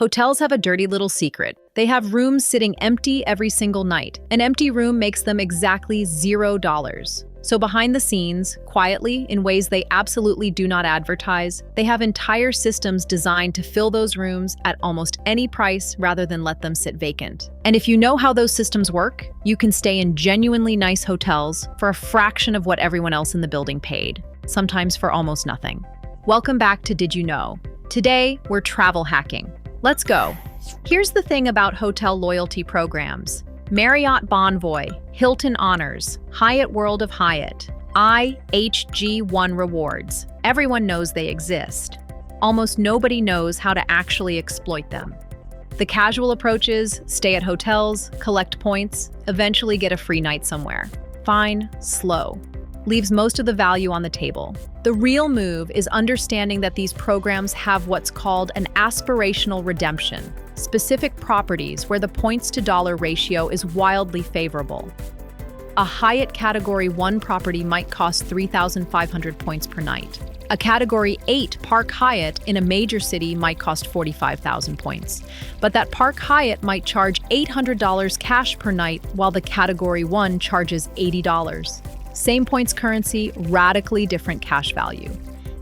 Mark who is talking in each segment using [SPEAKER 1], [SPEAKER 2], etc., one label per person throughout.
[SPEAKER 1] Hotels have a dirty little secret. They have rooms sitting empty every single night. An empty room makes them exactly $0. So behind the scenes, quietly, in ways they absolutely do not advertise, they have entire systems designed to fill those rooms at almost any price rather than let them sit vacant. And if you know how those systems work, you can stay in genuinely nice hotels for a fraction of what everyone else in the building paid, sometimes for almost nothing. Welcome back to Did You Know? Today, we're travel hacking. Let's go. Here's the thing about hotel loyalty programs. Marriott Bonvoy, Hilton Honors, Hyatt World of Hyatt, IHG1 Rewards. Everyone knows they exist. Almost nobody knows how to actually exploit them. The casual approach is stay at hotels, collect points, eventually get a free night somewhere. Fine, slow. Leaves most of the value on the table. The real move is understanding that these programs have what's called an aspirational redemption, specific properties where the points-to-dollar ratio is wildly favorable. A Hyatt Category 1 property might cost 3,500 points per night. A Category 8 Park Hyatt in a major city might cost 45,000 points. But that Park Hyatt might charge $800 cash per night while the Category 1 charges $80. Same points currency, radically different cash value.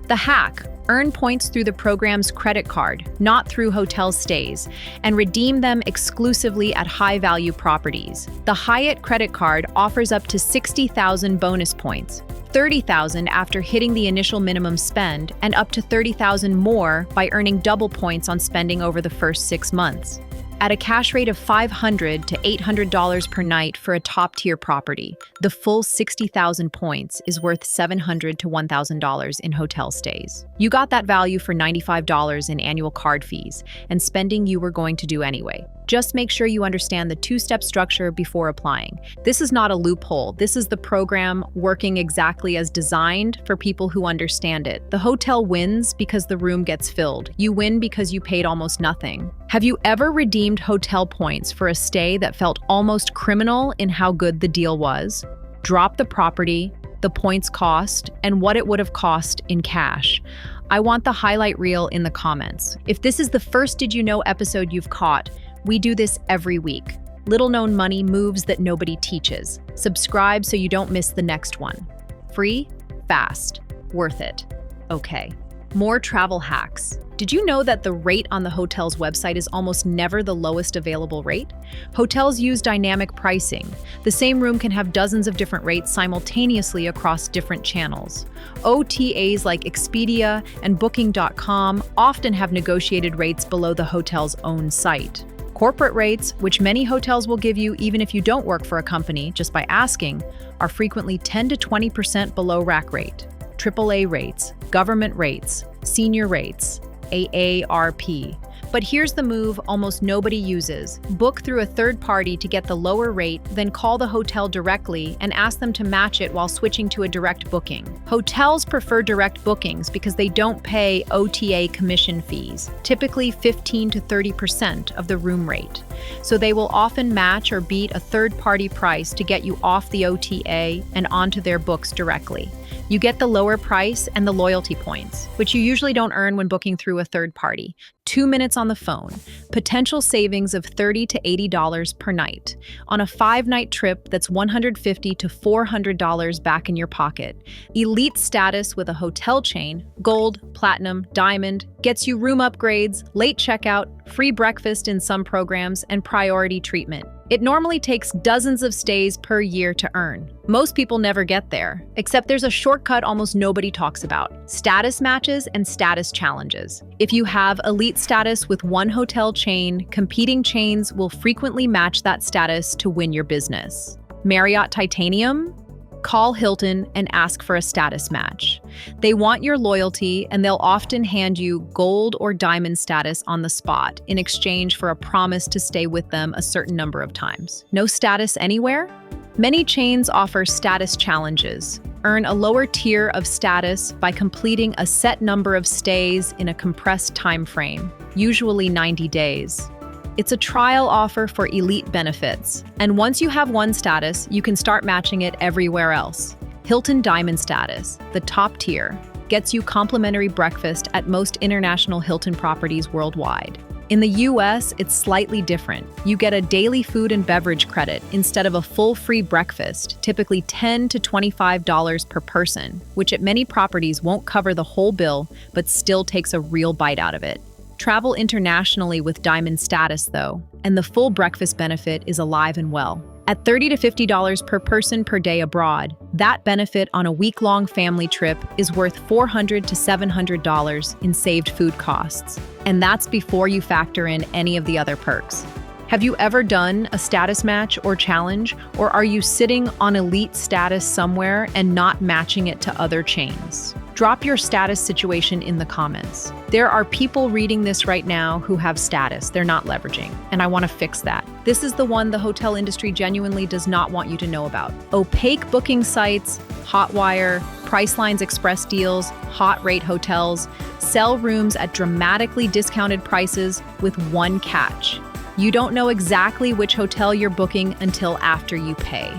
[SPEAKER 1] The hack: earn points through the program's credit card, not through hotel stays, and redeem them exclusively at high-value properties. The Hyatt credit card offers up to 60,000 bonus points, 30,000 after hitting the initial minimum spend, and up to 30,000 more by earning double points on spending over the first 6 months. At a cash rate of $500 to $800 per night for a top-tier property, the full 60,000 points is worth $700 to $1,000 in hotel stays. You got that value for $95 in annual card fees and spending you were going to do anyway. Just make sure you understand the two-step structure before applying. This is not a loophole. This is the program working exactly as designed for people who understand it. The hotel wins because the room gets filled. You win because you paid almost nothing. Have you ever redeemed hotel points for a stay that felt almost criminal in how good the deal was? Drop the property, the points cost, and what it would have cost in cash. I want the highlight reel in the comments. If this is the first Did You Know episode you've caught, we do this every week. Little-known money moves that nobody teaches. Subscribe so you don't miss the next one. Free, fast, worth it. Okay, more travel hacks. Did you know that the rate on the hotel's website is almost never the lowest available rate? Hotels use dynamic pricing. The same room can have dozens of different rates simultaneously across different channels. OTAs like Expedia and Booking.com often have negotiated rates below the hotel's own site. Corporate rates, which many hotels will give you even if you don't work for a company just by asking, are frequently 10 to 20% below rack rate. AAA rates, government rates, senior rates, AARP. But here's the move almost nobody uses. Book through a third party to get the lower rate, then call the hotel directly and ask them to match it while switching to a direct booking. Hotels prefer direct bookings because they don't pay OTA commission fees, typically 15 to 30% of the room rate. So they will often match or beat a third-party price to get you off the OTA and onto their books directly. You get the lower price and the loyalty points, which you usually don't earn when booking through a third party. 2 minutes on the phone, potential savings of $30 to $80 per night. On a 5-night trip, that's $150 to $400 back in your pocket. Elite status with a hotel chain, gold, platinum, diamond, gets you room upgrades, late checkout, free breakfast in some programs, and priority treatment. It normally takes dozens of stays per year to earn. Most people never get there, except there's a shortcut almost nobody talks about: status matches and status challenges. If you have elite status with one hotel chain, competing chains will frequently match that status to win your business. Marriott Titanium? Call Hilton and ask for a status match. They want your loyalty, and they'll often hand you gold or diamond status on the spot in exchange for a promise to stay with them a certain number of times. No status anywhere? Many chains offer status challenges. Earn a lower tier of status by completing a set number of stays in a compressed time frame, usually 90 days. It's a trial offer for elite benefits, and once you have one status, you can start matching it everywhere else. Hilton Diamond status, the top tier, gets you complimentary breakfast at most international Hilton properties worldwide. In the US, it's slightly different. You get a daily food and beverage credit instead of a full free breakfast, typically $10 to $25 per person, which at many properties won't cover the whole bill, but still takes a real bite out of it. Travel internationally with Diamond status, though, and the full breakfast benefit is alive and well. At $30 to $50 per person per day abroad, that benefit on a week-long family trip is worth $400 to $700 in saved food costs. And that's before you factor in any of the other perks. Have you ever done a status match or challenge, or are you sitting on elite status somewhere and not matching it to other chains? Drop your status situation in the comments. There are people reading this right now who have status they're not leveraging, and I want to fix that. This is the one the hotel industry genuinely does not want you to know about. Opaque booking sites, Hotwire, Priceline's express deals, hot rate hotels, sell rooms at dramatically discounted prices with one catch. You don't know exactly which hotel you're booking until after you pay.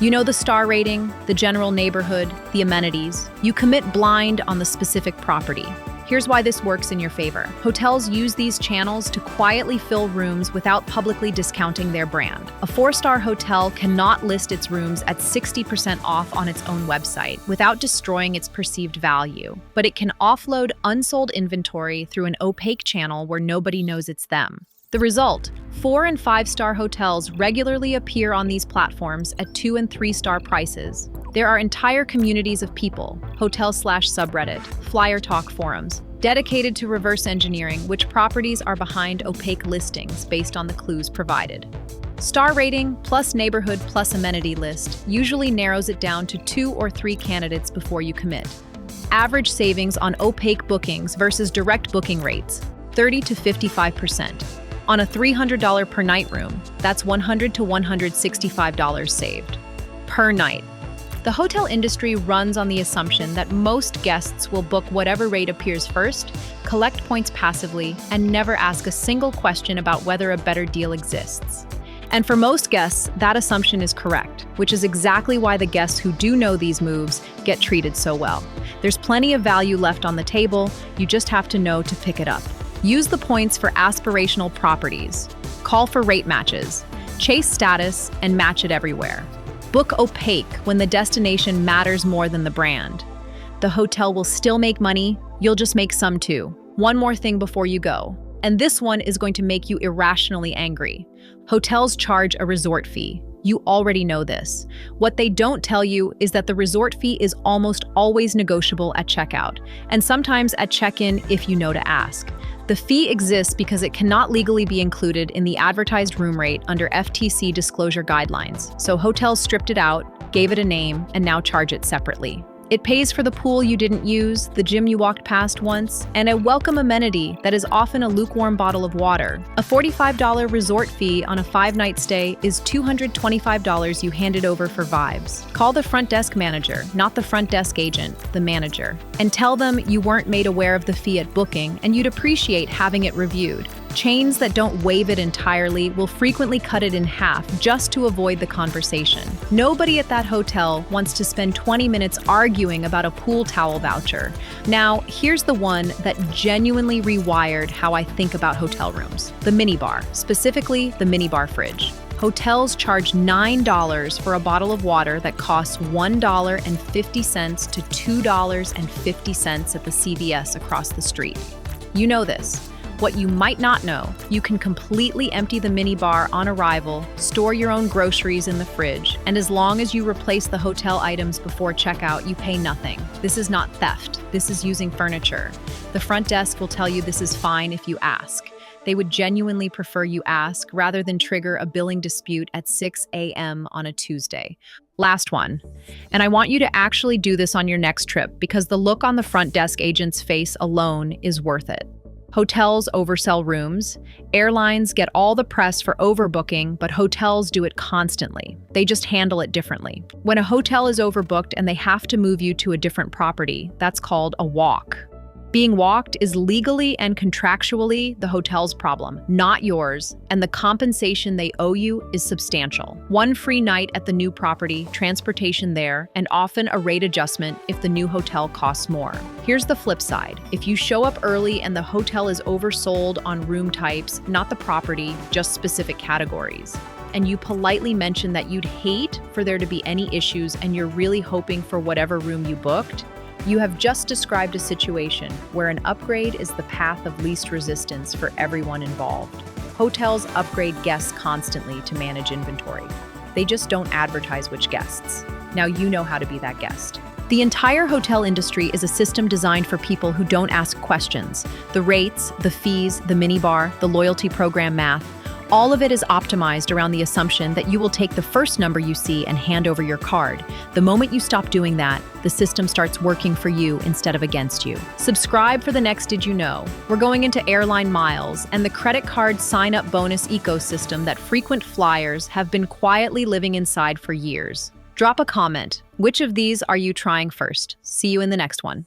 [SPEAKER 1] You know the star rating, the general neighborhood, the amenities. You commit blind on the specific property. Here's why this works in your favor. Hotels use these channels to quietly fill rooms without publicly discounting their brand. A 4-star hotel cannot list its rooms at 60% off on its own website without destroying its perceived value, but it can offload unsold inventory through an opaque channel where nobody knows it's them. The result, 4- and 5-star hotels regularly appear on these platforms at 2- and 3-star prices. There are entire communities of people, hotel/subreddit, flyer talk forums, dedicated to reverse engineering which properties are behind opaque listings based on the clues provided. Star rating plus neighborhood plus amenity list usually narrows it down to 2 or 3 candidates before you commit. Average savings on opaque bookings versus direct booking rates, 30 to 55%. On a $300 per night room, that's $100 to $165 saved per night. The hotel industry runs on the assumption that most guests will book whatever rate appears first, collect points passively, and never ask a single question about whether a better deal exists. And for most guests, that assumption is correct, which is exactly why the guests who do know these moves get treated so well. There's plenty of value left on the table, you just have to know to pick it up. Use the points for aspirational properties. Call for rate matches. Chase status and match it everywhere. Book opaque when the destination matters more than the brand. The hotel will still make money, you'll just make some too. One more thing before you go, and this one is going to make you irrationally angry. Hotels charge a resort fee. You already know this. What they don't tell you is that the resort fee is almost always negotiable at checkout, and sometimes at check-in if you know to ask. The fee exists because it cannot legally be included in the advertised room rate under FTC disclosure guidelines, so hotels stripped it out, gave it a name, and now charge it separately. It pays for the pool you didn't use, the gym you walked past once, and a welcome amenity that is often a lukewarm bottle of water. A $45 resort fee on a 5-night stay is $225 you handed over for vibes. Call the front desk manager, not the front desk agent, the manager, and tell them you weren't made aware of the fee at booking and you'd appreciate having it reviewed. Chains that don't waive it entirely will frequently cut it in half just to avoid the conversation. Nobody at that hotel wants to spend 20 minutes arguing about a pool towel voucher. Now, here's the one that genuinely rewired how I think about hotel rooms. The minibar, specifically the minibar fridge. Hotels charge $9 for a bottle of water that costs $1.50 to $2.50 at the CVS across the street. You know this. What you might not know, you can completely empty the minibar on arrival, store your own groceries in the fridge, and as long as you replace the hotel items before checkout, you pay nothing. This is not theft. This is using furniture. The front desk will tell you this is fine if you ask. They would genuinely prefer you ask rather than trigger a billing dispute at 6 a.m. on a Tuesday. Last one. And I want you to actually do this on your next trip because the look on the front desk agent's face alone is worth it. Hotels oversell rooms. Airlines get all the press for overbooking, but hotels do it constantly. They just handle it differently. When a hotel is overbooked and they have to move you to a different property, that's called a walk. Being walked is legally and contractually the hotel's problem, not yours, and the compensation they owe you is substantial. One free night at the new property, transportation there, and often a rate adjustment if the new hotel costs more. Here's the flip side. If you show up early and the hotel is oversold on room types, not the property, just specific categories, and you politely mention that you'd hate for there to be any issues and you're really hoping for whatever room you booked, you have just described a situation where an upgrade is the path of least resistance for everyone involved. Hotels upgrade guests constantly to manage inventory. They just don't advertise which guests. Now you know how to be that guest. The entire hotel industry is a system designed for people who don't ask questions. The rates, the fees, the minibar, the loyalty program math, all of it is optimized around the assumption that you will take the first number you see and hand over your card. The moment you stop doing that, the system starts working for you instead of against you. Subscribe for the next Did You Know? We're going into airline miles and the credit card sign-up bonus ecosystem that frequent flyers have been quietly living inside for years. Drop a comment. Which of these are you trying first? See you in the next one.